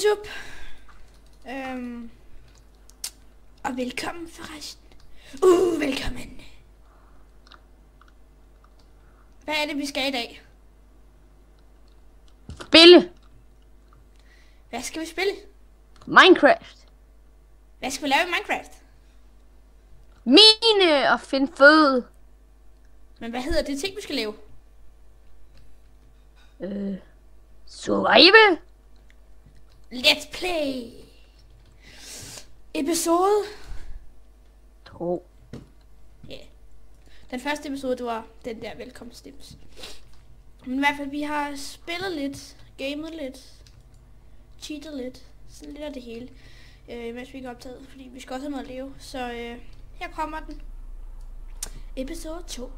YouTube. Og velkommen forresten. Velkommen. Hvad er det, vi skal i dag? Spille Hvad skal vi spille? Minecraft. Hvad skal vi lave i Minecraft? Mine og finde føde. Men hvad hedder det ting, vi skal lave? Survival. Let's play. Episode 2. Ja. Den første episode, det var den der velkomststems. Men i hvert fald, vi har spillet lidt, gamet lidt, cheatet lidt, sådan lidt af det hele, mens vi ikke er optaget, fordi vi skal også have noget at leve. Så her kommer den. Episode 2.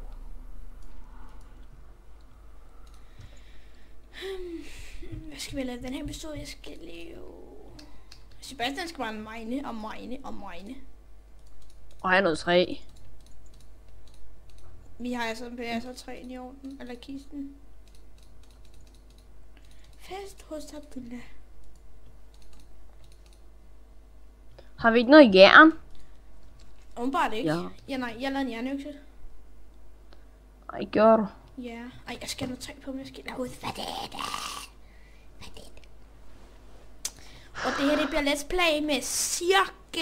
Hvad skal vi lave den her episode? Jeg skal lave... Sebastian skal bare mine. Og jeg er noget træ. Vi har altså træen i orden, eller kisten. Fest hos Abdullah. Har vi ikke noget jern? Åbenbart ikke. Ja. Ja, nej, jeg lavede en jernøkse. Ej, gør du. Ja. Ej, jeg skal have noget træ på, men jeg skal lave ud. Hvad er det? Og det her, det bliver Let's Play med cirka...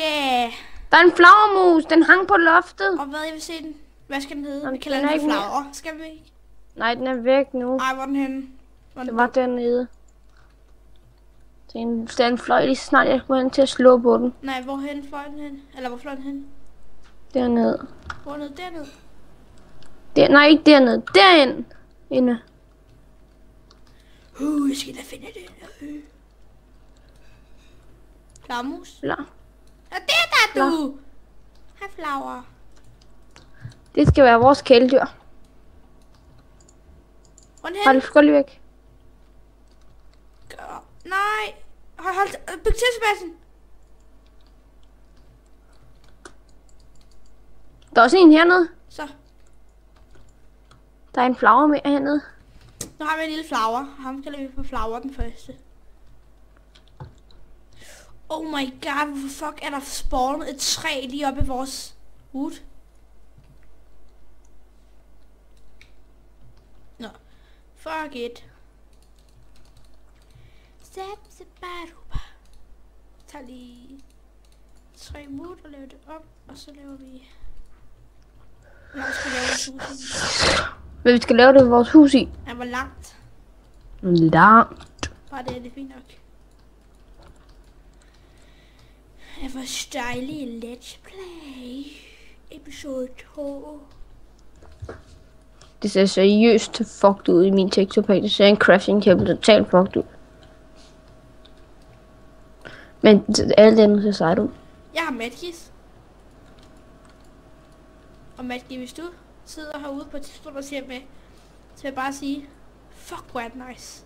Der er en flagermus, den hang på loftet. Og hvad, jeg vil se den. Hvad skal den hedde? Jamen, Vi kalder den er den ikke flower. Skal vi ikke? Nej, den er væk nu. Ej, hvor er den henne? Det var dernede. Den fløj lige snart, jeg skulle hen til at slå på den. Nej, hvorhen fløj den hen? Eller hvor fløj den hen? Dernede. Hvor nede? Dernede? Nej, ikke dernede. Derinde. Inde. Jeg skal da finde den. Flagermus? Ja. Og det er der, du! Hej, flower. Det skal være vores kæledyr. Hvor er den Hold hen? det skål lige væk. Nej. Hold. Byg til, Sebastian. Der er også en hernede. Så. Der er en flager mere hernede. Nu har vi en lille flower. Ham kalder vi på flower den første. Oh my god, hvorfor fuck er der spawnet et træ lige oppe i vores wood? Nå. Fuck it. Tag lige 3 wood og laver det op, og så laver vi... Hvor skal vi lave vores hus i? Men vi skal lave det i vores hus i. Ja, hvor langt? Langt. Bare det er det fint nok. Ja, hvor dejlig Let's Play. Episode 2. Det ser seriøst fucked ud i min tekstopag. Det ser en crafting table totalt fucked ud. Men alt andet ser sejt ud. Jeg har Matkis. Og Matki, hvis du sidder herude på et tidspunkt og ser med, så vil jeg bare sige, fuck, hvor er det nice.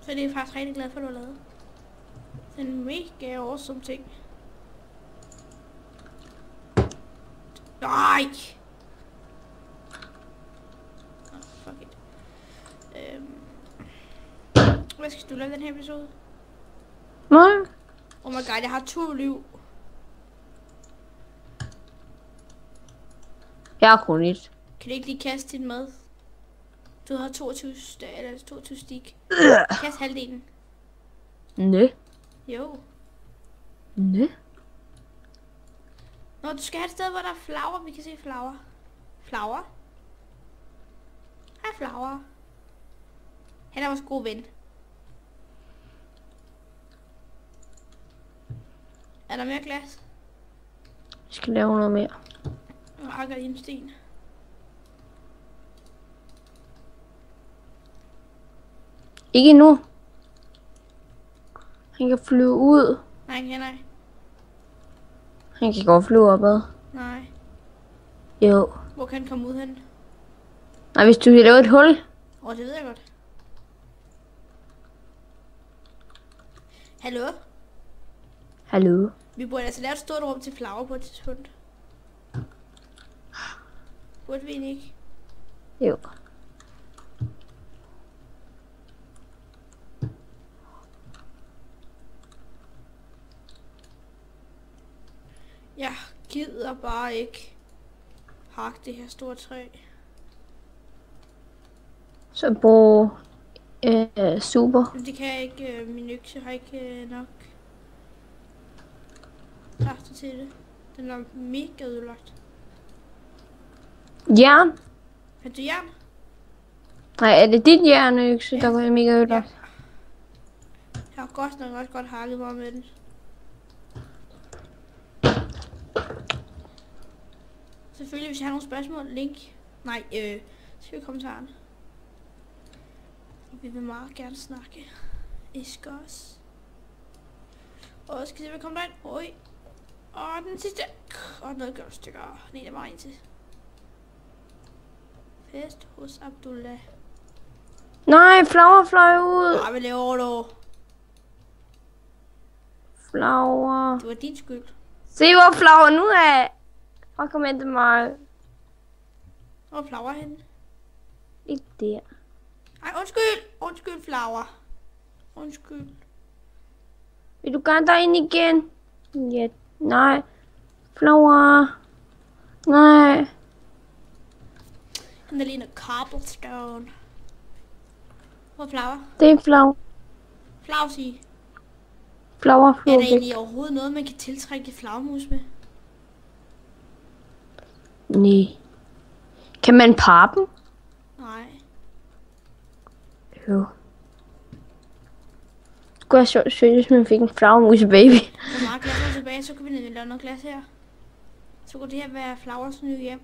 Så det er jeg faktisk rigtig glad for, at du har lavet. Det er en mega awesome ting. Nej! Fuck it. Hvad skal du lave den her episode? Nej. Oh my god, jeg har 2 liv. Jeg har kun et. Kan du ikke lige kaste din mad? Du har 22 stik. Kast halvdelen. Nø. Jo. Nø. Nå, du skal have et sted, hvor der er flower. Vi kan se flower. Flower. Hej, flower. Han er vores gode ven. Er der mere glas? Jeg skal lave noget mere. Nu hakker lige en sten. Ikke nu. Han kan flyve ud. Nej, han kan ikke. Han kan godt flyve opad. Nej. Jo. Hvor kan han komme ud hen? Nej, hvis du vil lave et hul. Det ved jeg godt. Hallo? Hallo. Vi burde altså lave et stort rum til flower på et tidspunkt. Burde vi ikke? Jo. gider bare ikke hakke det her store træ. Så brug super. Men det kan jeg ikke. Min økse har ikke nok kræfter til det. Den er mega ødelagt. Jern? Fandt du jern? Nej, er det dit jernøkse, der var mega ødelagt? Jeg har godt nok også godt hakket mig med den. Selvfølgelig, hvis jeg har nogle spørgsmål, link. Nej, skriv i kommentarerne. Vi vil meget gerne snakke. Iskos. Og skal se, hvad kommer der ind. Oj. Og den sidste. Og noget gør stykker. Nej, der var en til. Fest hos Abdullah. Nej, Flower fløj ud. Nej, hvad laver du? Flower. Det var din skyld. Se, hvor Flower nu er. Og kom ind til mig. Hvor er Flower henne? Ikke der. Ej, undskyld. Undskyld, Flower. Undskyld. Vil du gerne derind igen? Ja, nej. Flower. Nej. Den der ligner cobblestone. Hvor er Flower? Det er Flower. Flower sige. Flower Er flyver der væk. egentlig overhovedet noget, man kan tiltrække flagermus med? Nej. Kan man parre dem? Nej. Jo. Det kunne være sjovt, hvis man fik en flagermus baby. Hvor meget glas er tilbage, så kan vi nemlig lave noget glas her. Så kunne det her være Flowers nye hjem.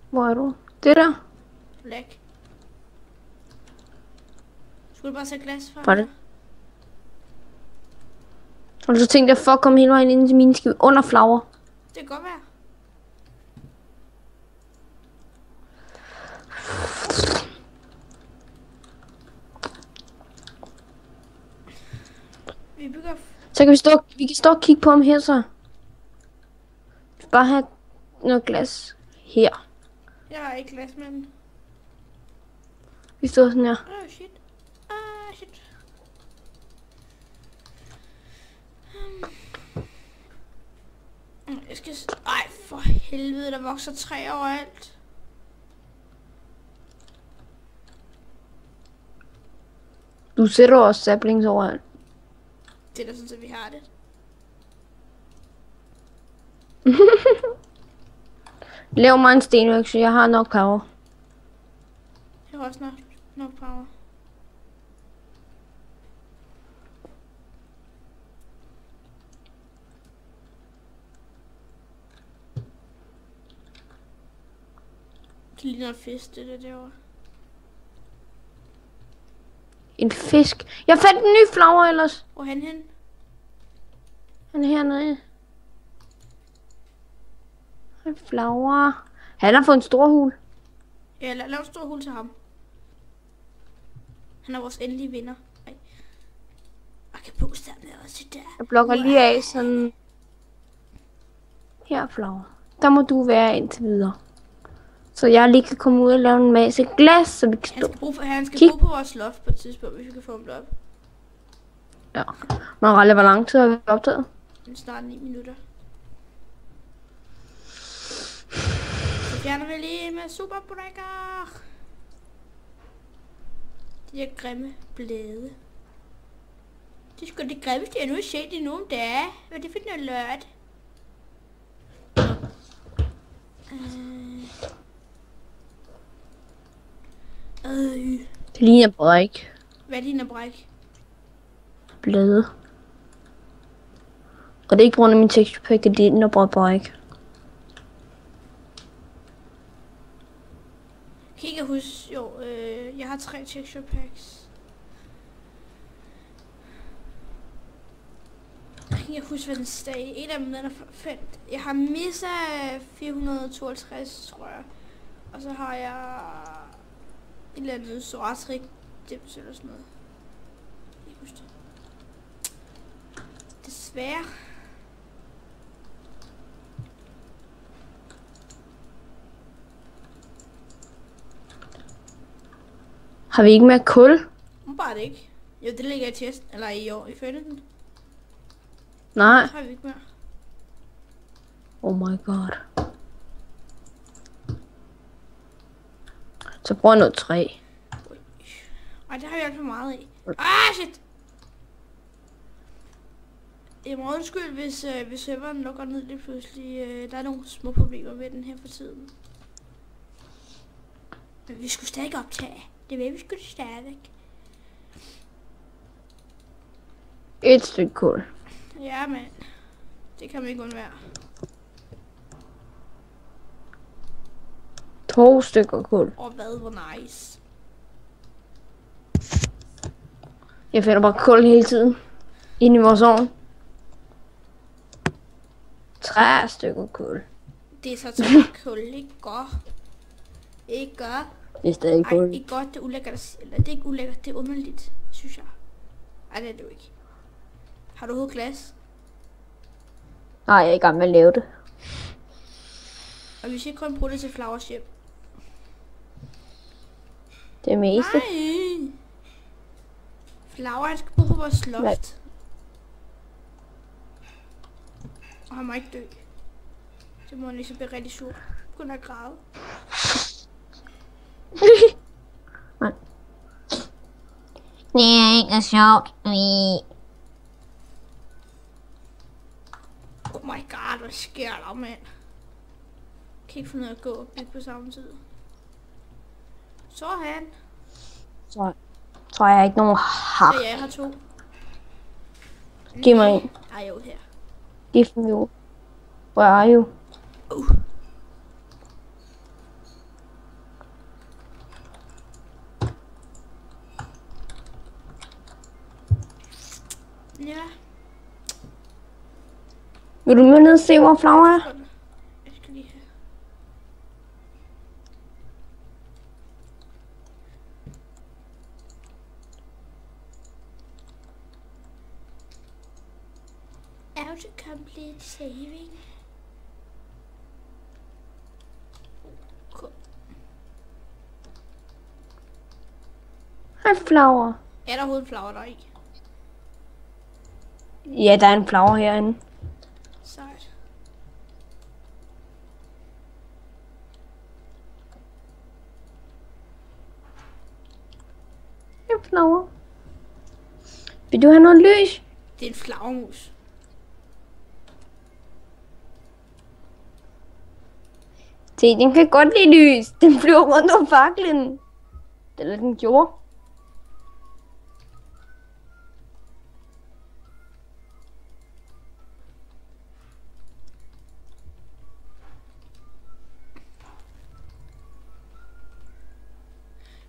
Hvor er du? Det der? Læk. Skulle du bare sætte glas fra? Var det? Og så tænkte jeg, for at komme hele vejen ind til mine skib under Flower. Det kan godt være. Vi bygger... Så kan vi kan stå og kigge på ham her så. Vi skal bare have noget glas her. Jeg har ikke glas med den. Vi står sådan her. Shit. Shit. Jeg skal... Ej, for helvede, der vokser træ overalt. Du sætter også saplings overalt. Det er da sådan, at vi har det. Lav mig en stenøkse, jeg har nok power. Jeg har også nok power. Det ligner en fisk, det der derovre. En fisk. Jeg fandt en ny Flower ellers. Hvor er han hen? Han er hernede. En Flower. Han har fået en stor hul. Ja, lav en stor hul til ham. Han er vores endelige vinder. Ej. Og kan puste ham ned også der. Jeg blokker lige af sådan. Her, Flower. Der må du være indtil videre. Så jeg lige kan komme ud og lave en masse glas, så vi kan stå. Han skal bo på vores loft på et tidspunkt, hvis vi kan få ham op. Ja. Men hvor lang tid har vi optaget? Snart 9 minutter. Så fjerner vi lige med superbrækker. De her grimme blade. Det er sgu det grimmeste, jeg nu har set i nogle dage. Hvad er det for noget lort? Det ligner bræk. Hvad ligner bræk? Blade. Og det er ikke grund af min texture pack, det er den, der bruger bræk. Kan ikke huske, jo, jeg har 3 texture packs. Jeg kan ikke huske, hvad den stag. En af dem, den er fedt. Jeg har Missa 452, tror jeg. Og så har jeg et eller andet Soratrik dims eller sådan noget. Jeg kan ikke huske det. Desværre. Har vi ikke mere kul? Bare det ikke. Jo, det ligger i testen, eller i år, i den. Nej. Det har vi ikke mere. Oh my god. Så prøv noget træ. Ej, det har vi alt for meget af. Ah, shit! Jeg må undskylde, hvis serveren lukker ned lige pludselig. Der er nogle små problemer med den her for tiden. Men vi skulle stadig optage. Det vil vi skulle stadig. Et stykke kul. Ja, men det kan man ikke undvære. 2 stykker kul. Og hvad, hvor nice. Jeg finder bare kul hele tiden. Inde i vores ovn. 3 stykker kul. Det er så til kul, ikke godt? Ikke godt? Det er stadig kul. Ej, ikke godt, det er ulækkert. Eller det er ikke ulækkert, det er underligt, synes jeg. Ej, det er det jo ikke. Har du overhovedet glas? Nej, jeg er i gang med at lave det. Og vi skal kun bruge det til Flowers hjem. Det meste. Nej! Flower, han skal bo på vores loft. Nej. Og han må ikke dø. Det må han ligesom blive rigtig sur. Kun at græde. Nej. Det er ikke sjovt. Oh my god, hvad sker der, mand? Jeg kan ikke finde ud af at gå og bygge på samme tid. Så han. Så tror jeg ikke nogen har. Ja, jeg har 2. Giv mig en. Ej, jo her. Give me you. Where are you? Ja. Vil du med ned og se, hvor Flower er? Jeg skal lige have. Autocomplete saving. Cool. Hej, Flower. Er der overhovedet flower der i? Ja, der er en Flower herinde. Sejt. En Flower. Vil du have noget lys? Det er en flagermus. Se, den kan godt lide lys. Den flyver rundt om faklen. Eller den gjorde.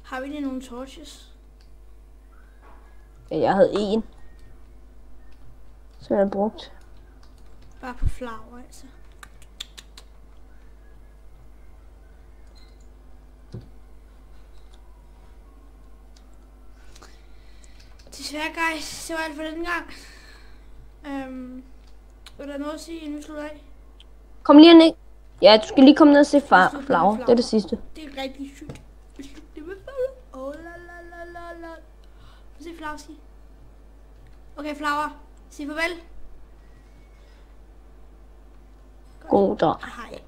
Har vi lige nogle torches? Ja, jeg havde en. Som jeg brugt. Bare på flower, altså. Desværre, guys. Det var alt for den gang. Er der noget at sige, inden vi slutter af? Kom lige ned. Ja, du skal lige komme ned og se Flower. Det er det sidste. Det er rigtig sygt. Det vil falde. Oh, la la la la la. Se Flower sige. Okay, Flower. Sig farvel. God dag. Hej.